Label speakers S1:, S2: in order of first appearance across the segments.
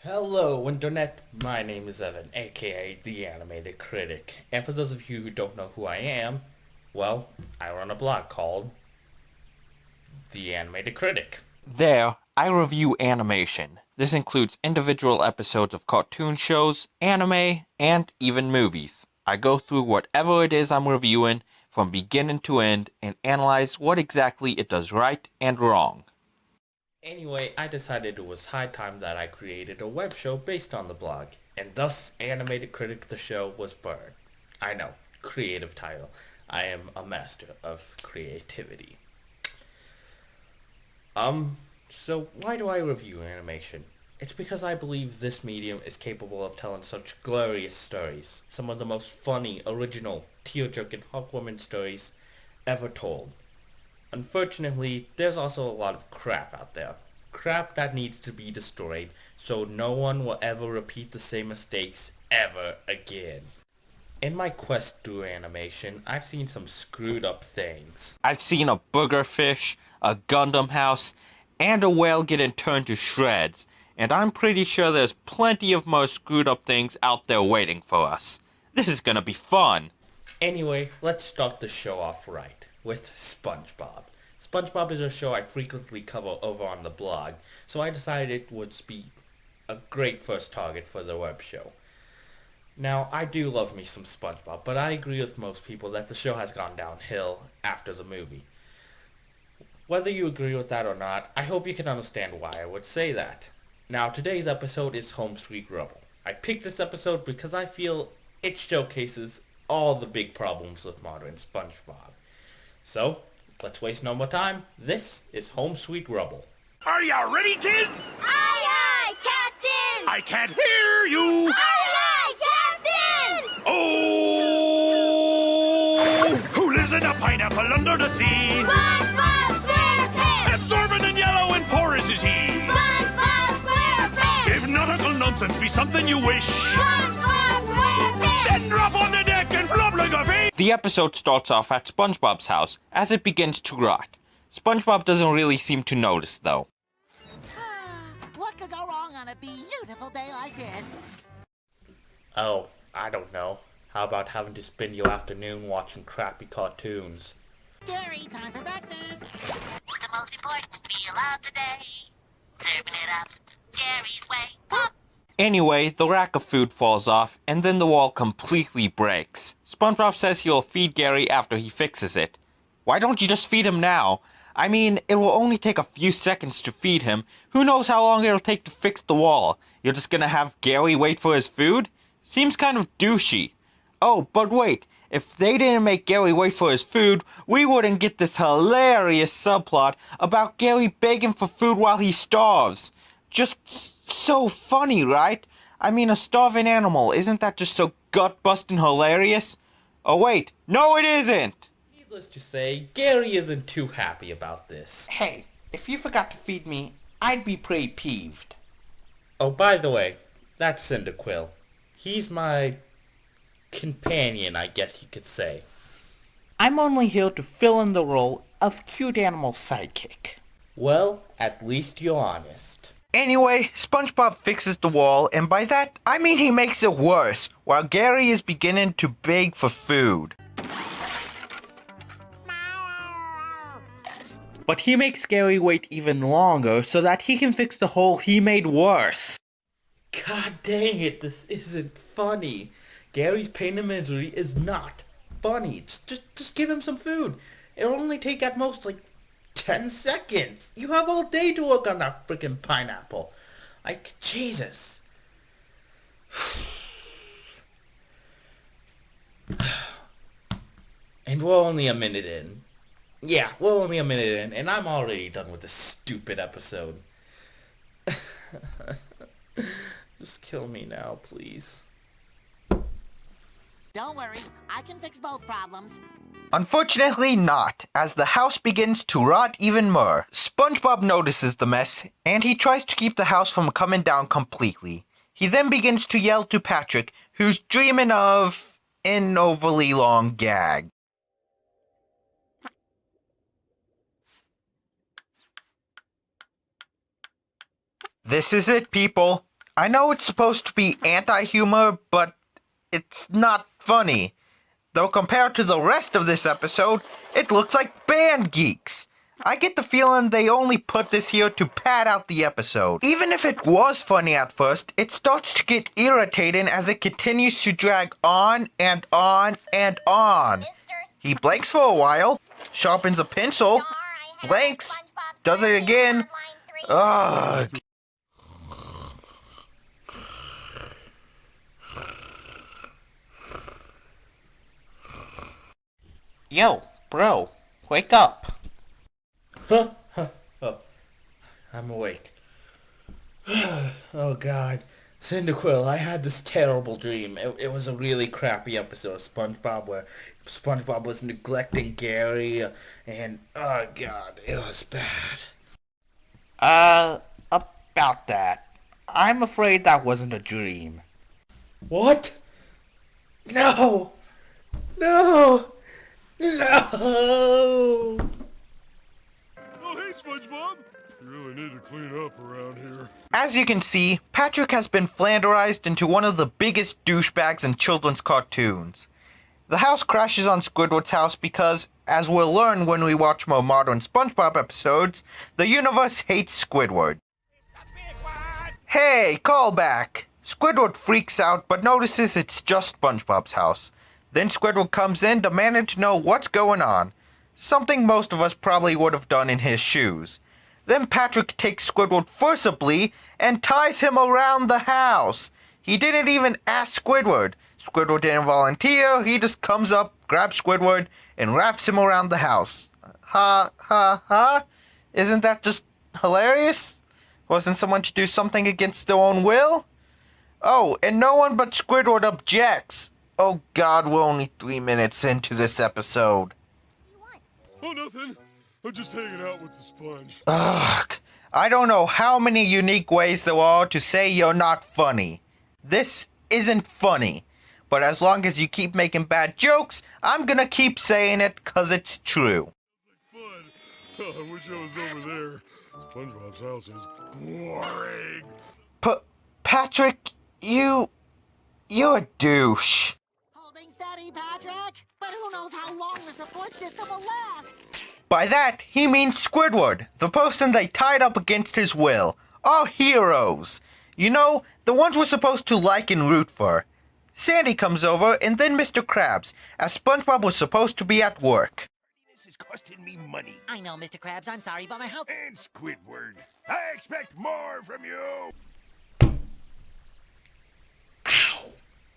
S1: Hello, Internet. My name is Evan, aka the Animated Critic. And for those of you who don't know who I am, well, I run a blog called The Animated Critic.
S2: There, I review animation. This includes individual episodes of cartoon shows, anime, and even movies. I go through whatever it is I'm reviewing from beginning to end and analyze what exactly it does right and wrong.
S1: Anyway, I decided it was high time that I created a web show based on the blog, and thus Animated Critic The Show was born. I know, creative title. I am a master of creativity. So why do I review animation? It's because I believe this medium is capable of telling such glorious stories, some of the most funny, original, tear-jerking, heartwarming stories ever told. Unfortunately, there's also a lot of crap out there. Crap that needs to be destroyed so no one will ever repeat the same mistakes ever again. In my quest through animation, I've seen some screwed up things.
S2: I've seen a booger fish, a Gundam house, and a whale getting turned to shreds, and I'm pretty sure there's plenty of more screwed up things out there waiting for us. This is gonna be fun!
S1: Anyway, let's start the show off right, with SpongeBob. SpongeBob is a show I frequently cover over on the blog, so I decided it would be a great first target for the web show. Now, I do love me some SpongeBob, but I agree with most people that the show has gone downhill after the movie. Whether you agree with that or not, I hope you can understand why I would say that. Now, today's episode is Home Sweet Rubble. I picked this episode because I feel it showcases all the big problems with modern SpongeBob. So, let's waste no more time. This is Home Sweet Rubble.
S3: Are you ready, kids?
S4: Aye, aye, Captain!
S3: I can't hear you!
S4: Aye, aye, Captain!
S3: Oh! Who lives in a pineapple under the sea?
S4: SpongeBob SquarePants!
S3: Absorbent and yellow and porous is he.
S4: SpongeBob SquarePants!
S3: If nautical nonsense be something you wish,
S4: SpongeBob SquarePants!
S3: then drop on the deck and flop like a fish!
S2: The episode starts off at SpongeBob's house as it begins to rot. SpongeBob doesn't really seem to notice, though.
S5: What could go wrong on a beautiful day like this?
S1: Oh, I don't know. How about having to spend your afternoon watching crappy cartoons?
S5: Gary, time for breakfast.
S6: The most important meal of the day. Serving it up Gary's way. Pop!
S2: Anyway, the rack of food falls off, and then the wall completely breaks. SpongeBob says he'll feed Gary after he fixes it. Why don't you just feed him now? I mean, it will only take a few seconds to feed him. Who knows how long it'll take to fix the wall? You're just gonna have Gary wait for his food? Seems kind of douchey. Oh, but wait. If they didn't make Gary wait for his food, we wouldn't get this hilarious subplot about Gary begging for food while he starves. Just so funny, right? I mean, a starving animal, isn't that just so gut-busting hilarious? Oh wait, no it isn't!
S1: Needless to say, Gary isn't too happy about this.
S7: Hey, if you forgot to feed me, I'd be pretty peeved.
S1: Oh, by the way, that's Cyndaquil. He's my companion, I guess you could say.
S7: I'm only here to fill in the role of cute animal sidekick.
S1: Well, at least you're honest.
S2: Anyway, SpongeBob fixes the wall, and by that, I mean he makes it worse, while Gary is beginning to beg for food. But he makes Gary wait even longer so that he can fix the hole he made worse.
S1: God dang it, this isn't funny. Gary's pain and misery is not funny. Just give him some food. It'll only take at most like 10 seconds. You have all day to work on that freaking pineapple. Like, Jesus. And we're only a minute in. Yeah, we're only a minute in, and I'm already done with this stupid episode. Just kill me now, please.
S5: Don't worry, I can fix both problems.
S2: Unfortunately not, as the house begins to rot even more. SpongeBob notices the mess, and he tries to keep the house from coming down completely. He then begins to yell to Patrick, who's dreaming of an overly long gag. This is it, people. I know it's supposed to be anti-humor, but it's not funny. Though compared to the rest of this episode, it looks like Band Geeks. I get the feeling they only put this here to pad out the episode. Even if it was funny at first, it starts to get irritating as it continues to drag on and on and on. He blanks for a while, sharpens a pencil, blanks, does it again. Ugh.
S7: Yo, bro, wake up.
S1: Huh? Oh, I'm awake. Oh God, Cyndaquil, I had this terrible dream. It was a really crappy episode of SpongeBob where SpongeBob was neglecting Gary, and oh God, it was bad.
S7: About that. I'm afraid that wasn't a dream.
S1: What? No! No! No!
S3: Oh, hey, SpongeBob. You really need to clean up around here.
S2: As you can see, Patrick has been Flanderized into one of the biggest douchebags in children's cartoons. The house crashes on Squidward's house because, as we'll learn when we watch more modern SpongeBob episodes, the universe hates Squidward. Hey, callback! Squidward freaks out but notices it's just SpongeBob's house. Then Squidward comes in demanding to know what's going on. Something most of us probably would have done in his shoes. Then Patrick takes Squidward forcibly and ties him around the house. He didn't even ask Squidward. Squidward didn't volunteer, he just comes up, grabs Squidward, and wraps him around the house. Ha, ha, ha? Isn't that just hilarious? Wasn't someone to do something against their own will? Oh, and no one but Squidward objects. Oh God, we're only 3 minutes into this episode.
S3: Oh, nothing. I'm just hanging out with the sponge.
S2: Ugh, I don't know how many unique ways there are to say you're not funny. This isn't funny. But as long as you keep making bad jokes, I'm gonna keep saying it 'cause it's true.
S3: Fun. Oh, I wish I was over there. SpongeBob's house is boring.
S2: Patrick, you're a douche.
S5: Holding steady, Patrick. But who knows how long the support system will last?
S2: By that, he means Squidward, the person they tied up against his will. Our heroes. You know, the ones we're supposed to like and root for. Sandy comes over, and then Mr. Krabs, as SpongeBob was supposed to be at work.
S3: This is costing me money.
S5: I know, Mr. Krabs. I'm sorry, but my health...
S3: And Squidward, I expect more from you.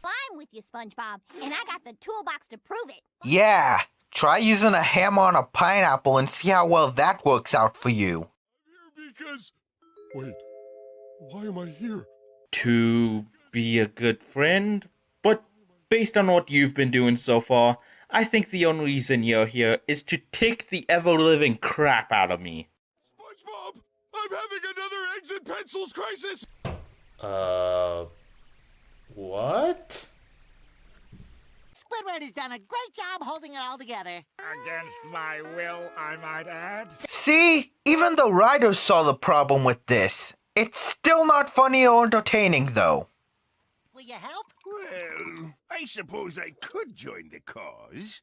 S4: I'm with you, SpongeBob, and I got the toolbox to prove it.
S2: Yeah, try using a hammer on a pineapple and see how well that works out for you.
S3: I'm here because... Wait, why am I here?
S1: To be a good friend? But based on what you've been doing so far, I think the only reason you're here is to tick the ever-living crap out of me.
S3: SpongeBob, I'm having another eggs and pencils crisis.
S1: What?
S5: Squidward has done a great job holding it all together.
S3: Against my will, I might add.
S2: See? Even the writers saw the problem with this. It's still not funny or entertaining, though.
S5: Will you help?
S3: Well, I suppose I could join the cause,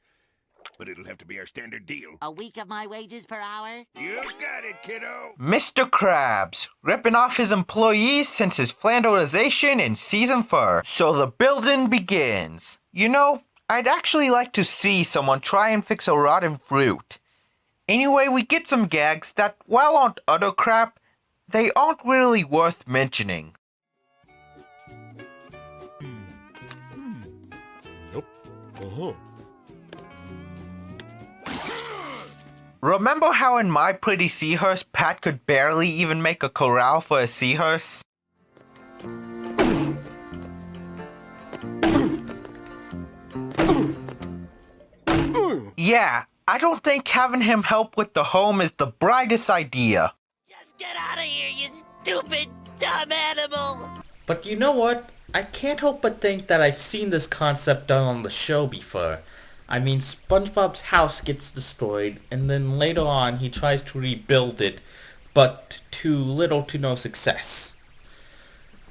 S3: but it'll have to be our standard deal.
S5: A week of my wages per hour?
S3: You got it, kiddo.
S2: Mr. Krabs, ripping off his employees since his Flanderization in Season 4. So the building begins. You know, I'd actually like to see someone try and fix a rotten fruit. Anyway, we get some gags that, while aren't utter crap, they aren't really worth mentioning.
S3: Yep. Uh-huh.
S2: Remember how in My Pretty Seahorse, Pat could barely even make a corral for a seahorse? Yeah, I don't think having him help with the home is the brightest idea.
S5: Just get out of here, you stupid, dumb animal!
S1: But you know what? I can't help but think that I've seen this concept done on the show before. I mean, SpongeBob's house gets destroyed, and then later on he tries to rebuild it, but to little to no success.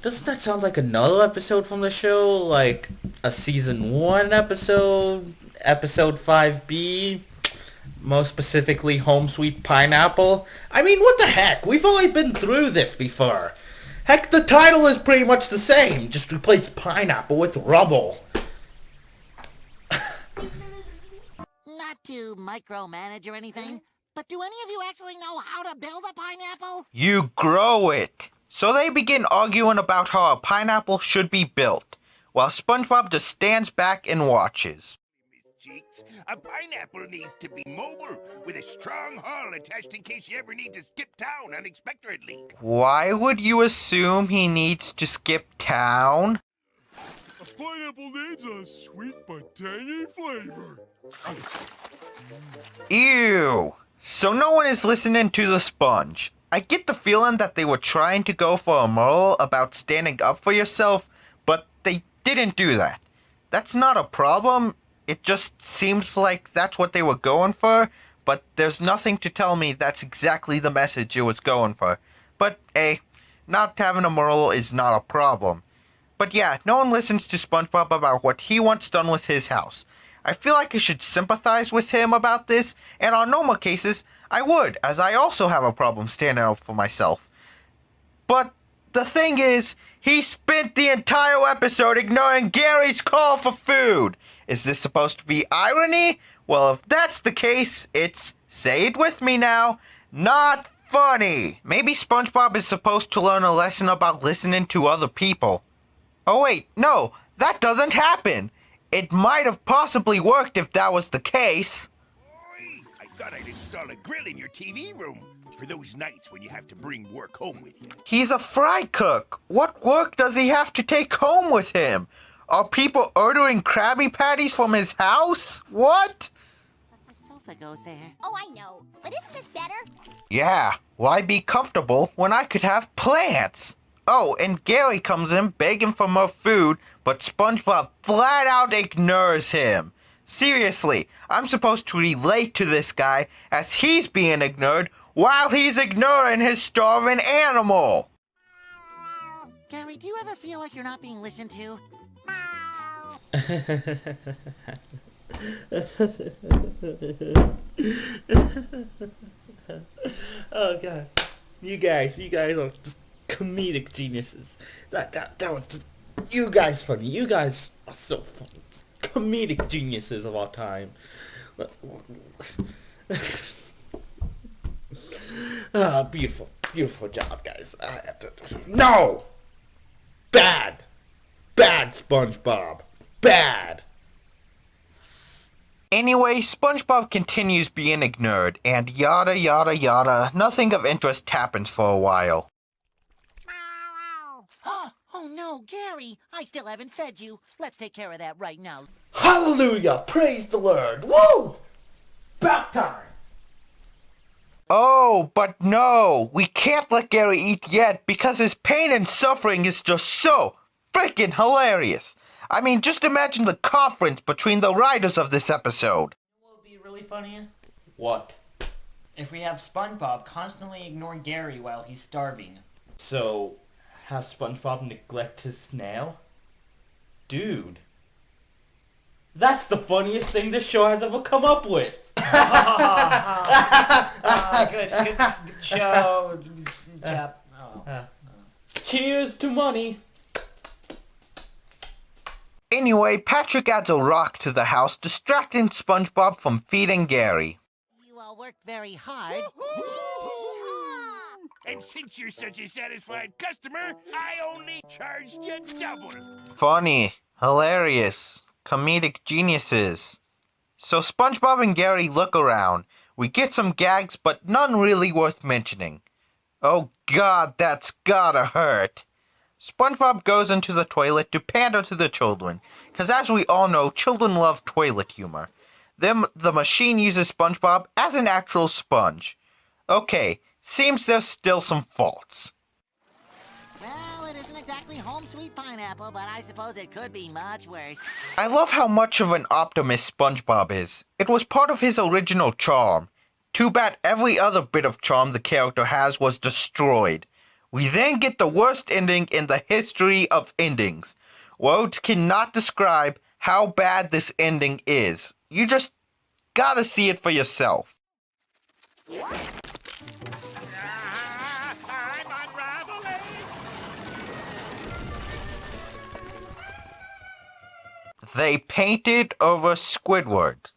S1: Doesn't that sound like another episode from the show? Like a season 1 episode? Episode 5B? Most specifically, Home Sweet Pineapple? I mean, what the heck? We've already been through this before. Heck, the title is pretty much the same. Just replace pineapple with rubble.
S5: Not to micromanage or anything, but do any of you actually know how to build a pineapple?
S2: You grow it. So they begin arguing about how a pineapple should be built, while SpongeBob just stands back and watches.
S3: Cheeks, a pineapple needs to be mobile, with a strong hull attached in case you ever need to skip town unexpectedly.
S2: Why would you assume he needs to skip town?
S3: A pineapple needs a sweet but tangy flavor.
S2: Ew. So no one is listening to the sponge. I get the feeling that they were trying to go for a moral about standing up for yourself, but they didn't do that. That's not a problem. It just seems like that's what they were going for, but there's nothing to tell me that's exactly the message it was going for. But, hey, not having a moral is not a problem. But yeah, no one listens to SpongeBob about what he wants done with his house. I feel like I should sympathize with him about this, and on normal cases, I would, as I also have a problem standing up for myself. But the thing is, he spent the entire episode ignoring Gary's call for food. Is this supposed to be irony? Well, if that's the case, it's, say it with me now, not funny. Maybe SpongeBob is supposed to learn a lesson about listening to other people. Oh wait, no, that doesn't happen. It might have possibly worked if that was the case.
S3: Oi, I thought I'd install a grill in your TV room for those nights when you have to bring work home with you.
S2: He's a fry cook. What work does he have to take home with him? Are people ordering Krabby Patties from his house? What?
S5: But the sofa goes there.
S4: Oh, I know. But isn't this better?
S2: Yeah, why be comfortable when I could have plants? Oh, and Gary comes in begging for more food, but SpongeBob flat out ignores him. Seriously, I'm supposed to relate to this guy as he's being ignored while he's ignoring his starving animal.
S5: Gary, do you ever feel like you're not being listened to?
S1: Oh god, you guys are just comedic geniuses. That was just, you guys funny. You guys are so funny. Comedic geniuses of our time. Beautiful job, guys. No, bad SpongeBob, bad.
S2: Anyway, SpongeBob continues being ignored, and yada yada yada, nothing of interest happens for a while.
S5: Oh no, Gary! I still haven't fed you. Let's take care of that right now.
S1: Hallelujah! Praise the Lord! Woo! About time!
S2: Oh, but no, we can't let Gary eat yet because his pain and suffering is just so freaking hilarious. I mean, just imagine the conference between the writers of this episode.
S8: What would be really funny?
S1: What?
S8: If we have SpongeBob constantly ignore Gary while he's starving.
S1: So, have SpongeBob neglect his snail? Dude. That's the funniest thing this show has ever come up with.
S8: Good show, chap.
S1: Cheers to money.
S2: Anyway, Patrick adds a rock to the house, distracting SpongeBob from feeding Gary.
S5: You all worked very hard.
S3: And since you're such a satisfied customer, I only charged you double.
S2: Funny, hilarious, comedic geniuses. So SpongeBob and Gary look around. We get some gags, but none really worth mentioning. Oh god, that's gotta hurt. SpongeBob goes into the toilet to pander to the children, because as we all know, children love toilet humor. Then the machine uses SpongeBob as an actual sponge. Okay, seems there's still some faults.
S5: Well, it isn't exactly home sweet pineapple, but I suppose it could be much worse.
S2: I love how much of an optimist SpongeBob is. It was part of his original charm. Too bad every other bit of charm the character has was destroyed. We then get the worst ending in the history of endings. Words cannot describe how bad this ending is. You just gotta see it for yourself.
S3: I'm unraveling.
S2: They painted over Squidward.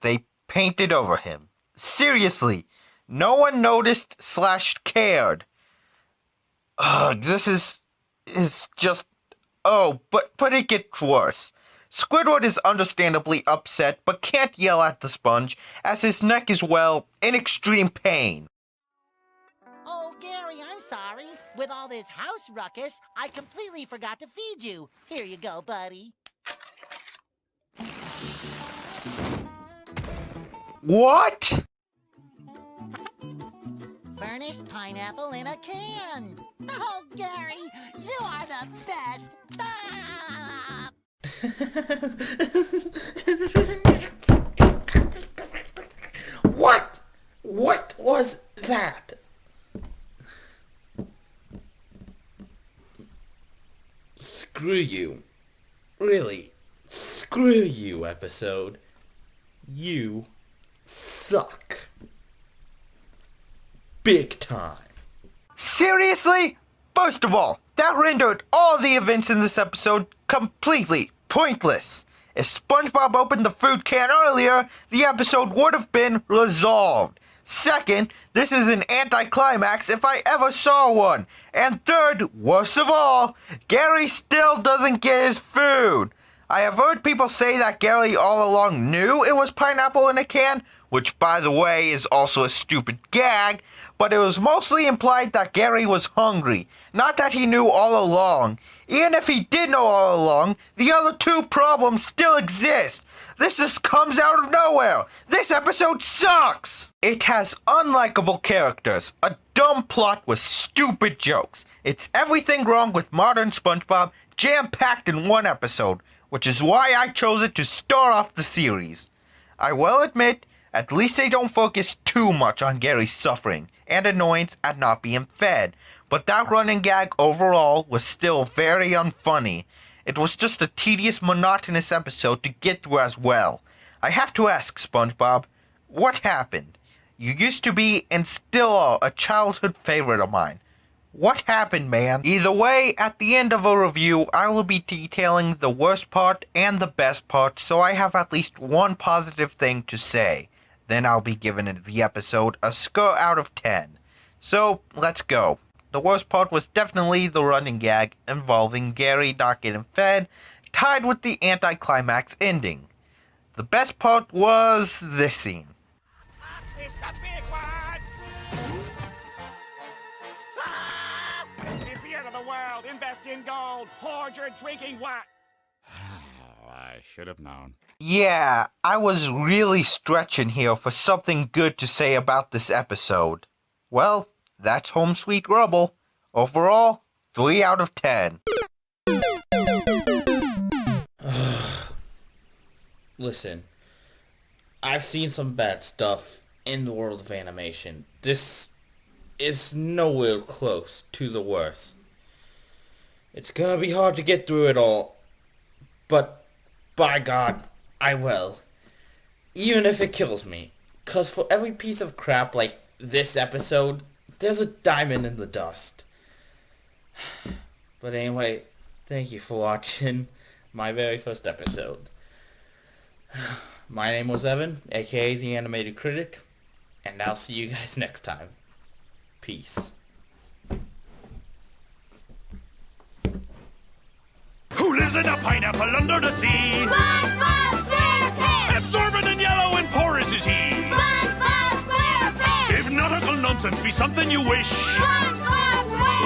S2: They painted over him. Seriously, no one noticed / cared. This is just... Oh, but it gets worse. Squidward is understandably upset, but can't yell at the sponge, as his neck is, well, in extreme pain.
S5: Oh, Gary, I'm sorry. With all this house ruckus, I completely forgot to feed you. Here you go, buddy.
S2: What?
S5: Furnished pineapple in a can. Oh, Gary, you are the best. Ah!
S1: What? What was that? Screw you. Really, screw you, episode. You suck. Big time.
S2: Seriously? First of all, that rendered all the events in this episode completely pointless. If SpongeBob opened the food can earlier, the episode would have been resolved. Second, this is an anticlimax if I ever saw one. And third, worst of all, Gary still doesn't get his food. I have heard people say that Gary all along knew it was pineapple in a can, which, by the way, is also a stupid gag, but it was mostly implied that Gary was hungry, not that he knew all along. Even if he did know all along, the other two problems still exist. This just comes out of nowhere. This episode sucks. It has unlikable characters, a dumb plot with stupid jokes. It's everything wrong with modern SpongeBob, jam-packed in one episode, which is why I chose it to start off the series. I will admit, at least they don't focus too much on Gary's suffering and annoyance at not being fed, but that running gag overall was still very unfunny. It was just a tedious, monotonous episode to get through as well. I have to ask, SpongeBob, what happened? You used to be, and still are, a childhood favorite of mine. What happened, man? Either way, at the end of a review, I will be detailing the worst part and the best part, so I have at least one positive thing to say. Then I'll be giving the episode a score out of 10. So, let's go. The worst part was definitely the running gag involving Gary not getting fed, tied with the anticlimax ending. The best part was this scene.
S3: It's the big one! Ah! It's the end of the world. Invest in gold. Hoard your drinking wine. I should have known.
S2: Yeah, I was really stretching here for something good to say about this episode. Well, that's Home Sweet Rubble. Overall, 3 out of 10.
S1: Listen, I've seen some bad stuff in the world of animation. This is nowhere close to the worst. It's gonna be hard to get through it all, but by God, I will. Even if it kills me. 'Cause for every piece of crap like this episode, there's a diamond in the dust. But anyway, thank you for watching my very first episode. My name was Evan, aka the Animated Critic, and I'll see you guys next time. Peace.
S3: Who lives in a pineapple under the sea?
S4: SpongeBob SquarePants!
S3: Absorbent and yellow and porous is he.
S4: SpongeBob SquarePants!
S3: If nautical nonsense be something you wish,
S4: SpongeBob SquarePants!